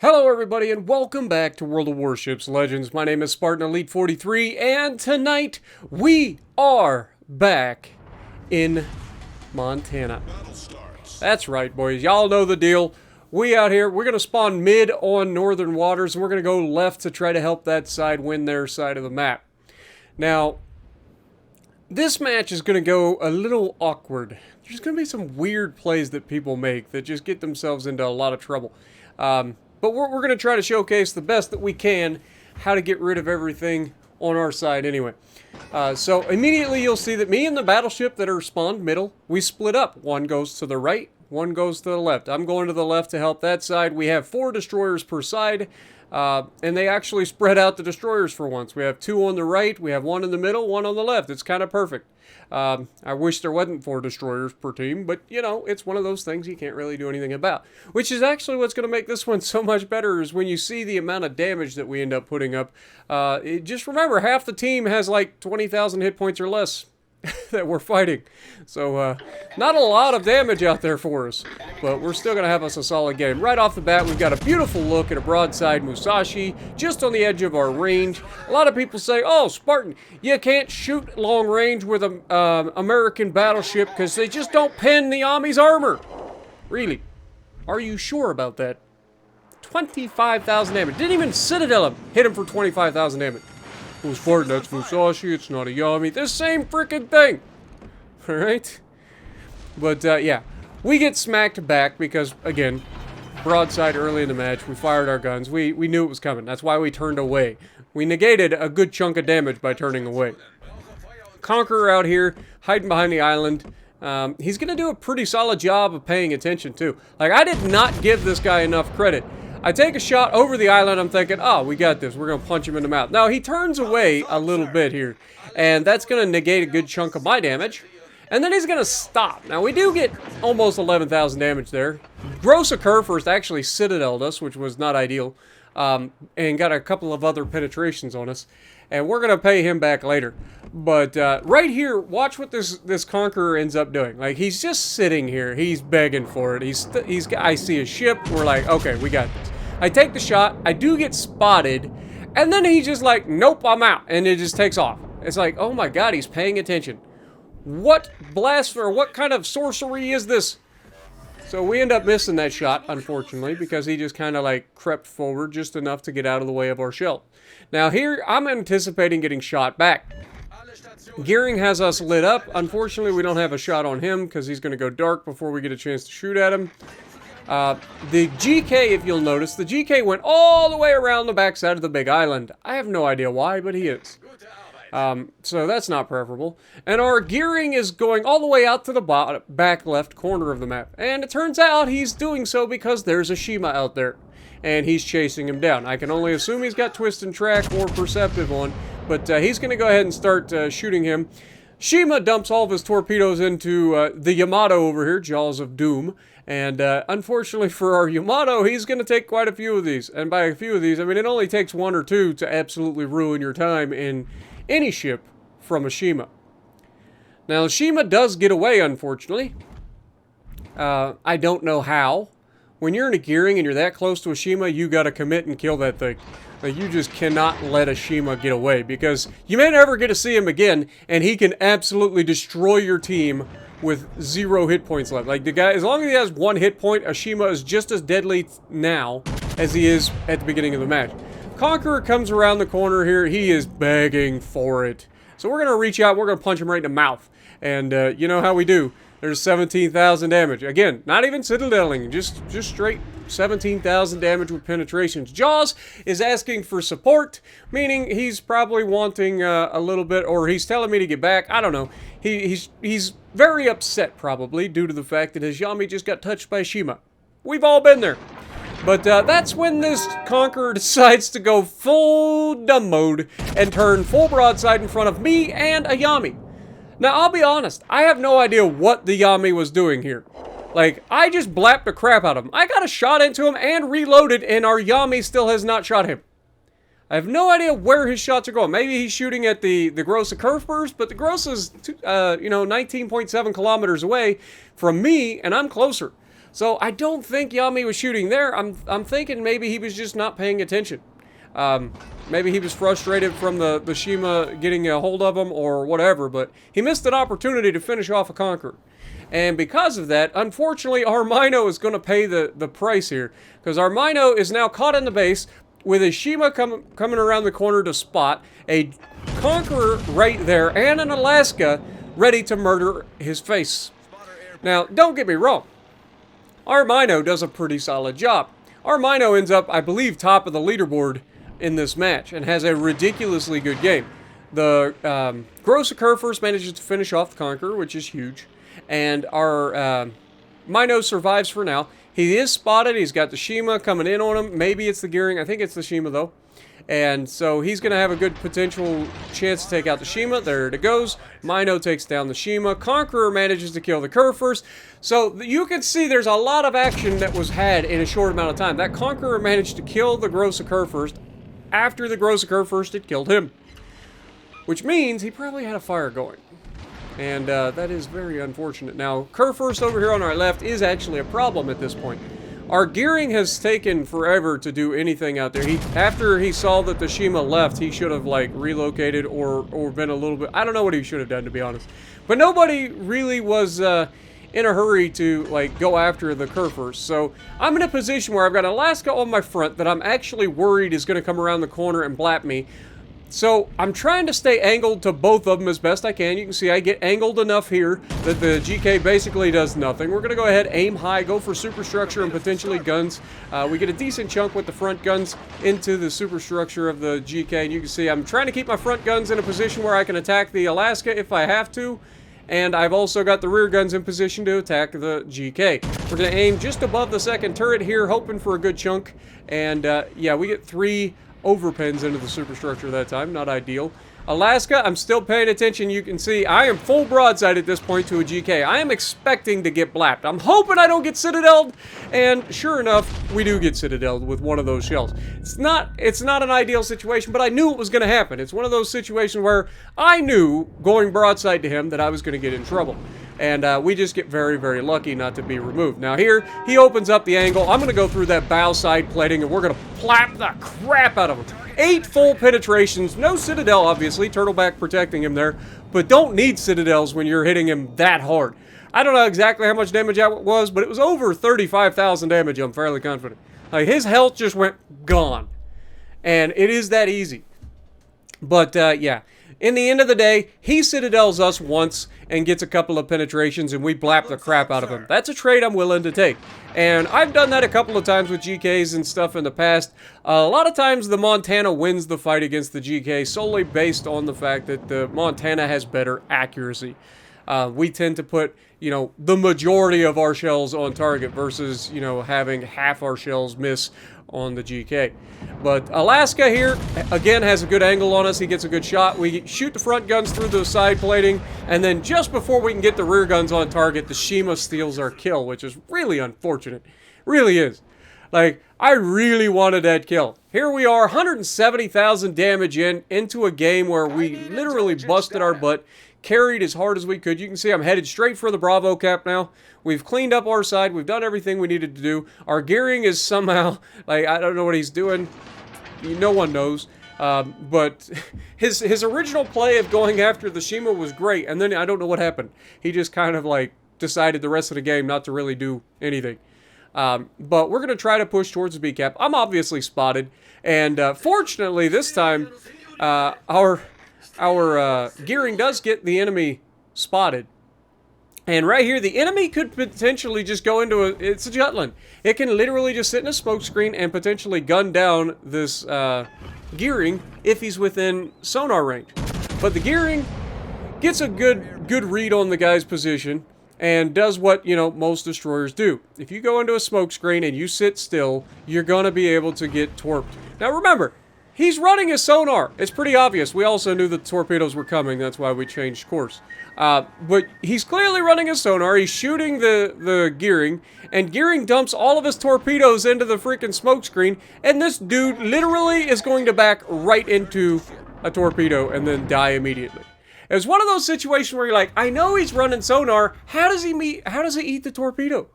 Hello everybody and welcome back to World of Warships Legends. My name is Spartan Elite 43 and tonight we are back in Montana. That's right boys, y'all know the deal. We out here, we're going to spawn mid on northern waters and we're going to go left to try to help that side win their side of the map. Now, this match is going to go a little awkward. There's going to be some weird plays that people make that just get themselves into a lot of trouble. But we're going to try to showcase the best that we can how to get rid of everything on our side anyway. So immediately you'll see that me and the battleship that are spawned middle, we split up. One goes to the right, one goes to the left. I'm going to the left to help that side. We have 4 destroyers per side, and they actually spread out the destroyers for once. We have 2 on the right, we have 1 in the middle, 1 on the left. It's kind of perfect. I wish there wasn't 4 destroyers per team, but, you know, it's one of those things you can't really do anything about. Which is actually what's going to make this one so much better is when you see the amount of damage that we end up putting up. Just remember, half the team has like 20,000 hit points or less that we're fighting. So, not a lot of damage out there for us, but we're still going to have us a solid game. Right off the bat, we've got a beautiful look at a broadside Musashi, just on the edge of our range. A lot of people say, oh, Spartan, you can't shoot long range with an American battleship because they just don't pen the Army's armor. Really? Are you sure about that? 25,000 damage. Didn't even Citadel him. Hit him for 25,000 damage. Who's Spartan? That's Musashi. It's not a Yami. The same freaking thing. Alright? But, yeah. We get smacked back because, again, broadside early in the match. We fired our guns. We knew it was coming. That's why we turned away. We negated a good chunk of damage by turning away. Conqueror out here, hiding behind the island. He's going to do a pretty solid job of paying attention, too. Like, I did not give this guy enough credit. I take a shot over the island, I'm thinking, oh, we got this. We're going to punch him in the mouth. Now, he turns away a little bit here, and that's going to negate a good chunk of my damage. And then he's going to stop. Now, we do get almost 11,000 damage there. Gross occur first actually citadeled us, which was not ideal, and got a couple of other penetrations on us. And we're going to pay him back later. But right here, watch what this Conqueror ends up doing. Like, he's just sitting here. He's begging for it. I see a ship. We're like, okay, we got this. I take the shot. I do get spotted. And then he's just like, nope, I'm out. And it just takes off. It's like, oh my god, he's paying attention. What blasphemy, what kind of sorcery is this? So we end up missing that shot, unfortunately, because he just kind of like crept forward just enough to get out of the way of our shell. Now here, I'm anticipating getting shot back. Gearing has us lit up. Unfortunately, we don't have a shot on him because he's going to go dark before we get a chance to shoot at him. The GK, if you'll notice, the GK went all the way around the backside of the big island. I have no idea why, but he is. So that's not preferable. And our gearing is going all the way out to the back left corner of the map. And it turns out he's doing so because there's a Shima out there. And he's chasing him down. I can only assume he's got Twist and Track or Perceptive on. But he's going to go ahead and start shooting him. Shima dumps all of his torpedoes into the Yamato over here, Jaws of Doom. And unfortunately for our Yamato, he's going to take quite a few of these. And by a few of these, I mean it only takes 1 or 2 to absolutely ruin your time in any ship from a Shima. Now, Shima does get away, unfortunately. I don't know how. When you're in a gearing and you're that close to a Shima, you got to commit and kill that thing. Like, you just cannot let a Shima get away because you may never get to see him again, and he can absolutely destroy your team with 0 hit points left. Like, the guy, as long as he has 1 hit point, a Shima is just as deadly now as he is at the beginning of the match. Conqueror comes around the corner here. He is begging for it. So we're going to reach out. We're going to punch him right in the mouth. And you know how we do. There's 17,000 damage. Again, not even citadeling. Just straight 17,000 damage with penetrations. Jaws is asking for support, meaning he's probably wanting a little bit, or he's telling me to get back. I don't know. He's very upset, probably, due to the fact that his Yami just got touched by Shima. We've all been there. But that's when this Conqueror decides to go full dumb mode and turn full broadside in front of me and a Yami. Now, I'll be honest, I have no idea what the Yami was doing here. Like, I just blapped the crap out of him. I got a shot into him and reloaded, and our Yami still has not shot him. I have no idea where his shots are going. Maybe he's shooting at the Gross curve burst, but the Gross is, 19.7 kilometers away from me, and I'm closer. So I don't think Yami was shooting there. I'm thinking maybe he was just not paying attention. Maybe he was frustrated from the Shima getting a hold of him or whatever, but he missed an opportunity to finish off a Conqueror. And because of that, unfortunately, Armino is going to pay the price here, because Armino is now caught in the base with a Shima coming around the corner to spot, a Conqueror right there, and an Alaska ready to murder his face. Now, don't get me wrong. Armino does a pretty solid job. Armino ends up, I believe, top of the leaderboard in this match and has a ridiculously good game. The Gross first manages to finish off the Conqueror, which is huge. And our Mino survives for now. He is spotted. He's got the Shima coming in on him. Maybe it's the Gearing. I think it's the Shima, though. And so he's going to have a good potential chance to take out the Shima. There it goes. Mino takes down the Shima. Conqueror manages to kill the Kerr first. So you can see there's a lot of action that was had in a short amount of time. That Conqueror managed to kill the Gross Kerr first after the Gross Kerr first had killed him. Which means he probably had a fire going. And that is very unfortunate. Now, Kerr first over here on our left is actually a problem at this point. Our Gearing has taken forever to do anything out there. After he saw that the Shima left, he should have, like, relocated or been a little bit... I don't know what he should have done, to be honest. But nobody really was in a hurry to, like, go after the Kerr first. So I'm in a position where I've got Alaska on my front that I'm actually worried is going to come around the corner and blap me. So I'm trying to stay angled to both of them as best I can. You can see I get angled enough here that the GK basically does nothing. We're going to go ahead, aim high, go for superstructure and potentially guns. We get a decent chunk with the front guns into the superstructure of the GK. And you can see I'm trying to keep my front guns in a position where I can attack the Alaska if I have to. And I've also got the rear guns in position to attack the GK. We're going to aim just above the second turret here, hoping for a good chunk. And yeah, we get 3 overpins into the superstructure that time. Not ideal. Alaska, I'm still paying attention. You can see I am full broadside at this point to a GK. I am expecting to get blapped. I'm hoping I don't get citadeled, and sure enough, we do get citadeled with one of those shells. It's not an ideal situation, but I knew it was going to happen. It's one of those situations where I knew going broadside to him that I was going to get in trouble. And we just get very, very lucky not to be removed. Now here, he opens up the angle. I'm going to go through that bow side plating, and we're going to plap the crap out of him. 8 full penetrations. No Citadel, obviously. Turtleback protecting him there. But don't need Citadels when you're hitting him that hard. I don't know exactly how much damage that was, but it was over 35,000 damage, I'm fairly confident. Like, his health just went gone. And it is that easy. But, yeah. In the end of the day, he Citadels us once and gets a couple of penetrations, and we blap the crap out of him. That's a trade I'm willing to take. And I've done that a couple of times with GKs and stuff in the past. A lot of times the Montana wins the fight against the GK solely based on the fact that the Montana has better accuracy. We tend to put, you know, the majority of our shells on target versus, you know, having half our shells miss on the GK. But Alaska here, again, has a good angle on us. He gets a good shot. We shoot the front guns through the side plating, and then just before we can get the rear guns on target, the Shima steals our kill, which is really unfortunate. Really is. Like, I really wanted that kill. Here we are, 170,000 damage into a game where we literally busted our butt, carried as hard as we could. You can see I'm headed straight for the Bravo cap now. We've cleaned up our side. We've done everything we needed to do. Our Gearing is somehow, like, I don't know what he's doing. No one knows. But his original play of going after the Shima was great. And then I don't know what happened. He just kind of, like, decided the rest of the game not to really do anything. But we're going to try to push towards the B cap. I'm obviously spotted. And fortunately, this time, our Gearing does get the enemy spotted. And right here, the enemy could potentially just go into it's a Jutland. It can literally just sit in a smoke screen and potentially gun down this Gearing if he's within sonar range. But the Gearing gets a good read on the guy's position and does what, you know, most destroyers do. If you go into a smoke screen and you sit still, you're going to be able to get torped. Now remember, he's running his sonar. It's pretty obvious. We also knew that torpedoes were coming. That's why we changed course. But he's clearly running his sonar. He's shooting the Gearing. And Gearing dumps all of his torpedoes into the freaking smokescreen. And this dude literally is going to back right into a torpedo and then die immediately. It was one of those situations where you're like, I know he's running sonar. How does he eat the torpedo?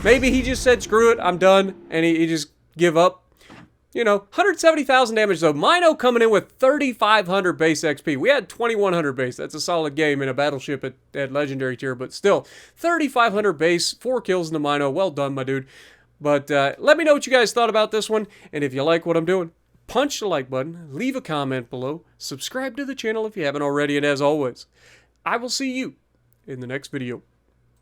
Maybe he just said, screw it, I'm done, and he just give up. You know, 170,000 damage though. Mino coming in with 3,500 base XP. We had 2,100 base. That's a solid game in a battleship at Legendary tier, but still, 3,500 base, 4 kills in the Mino. Well done, my dude. But let me know what you guys thought about this one, and if you like what I'm doing, punch the like button, leave a comment below, subscribe to the channel if you haven't already, and as always, I will see you in the next video.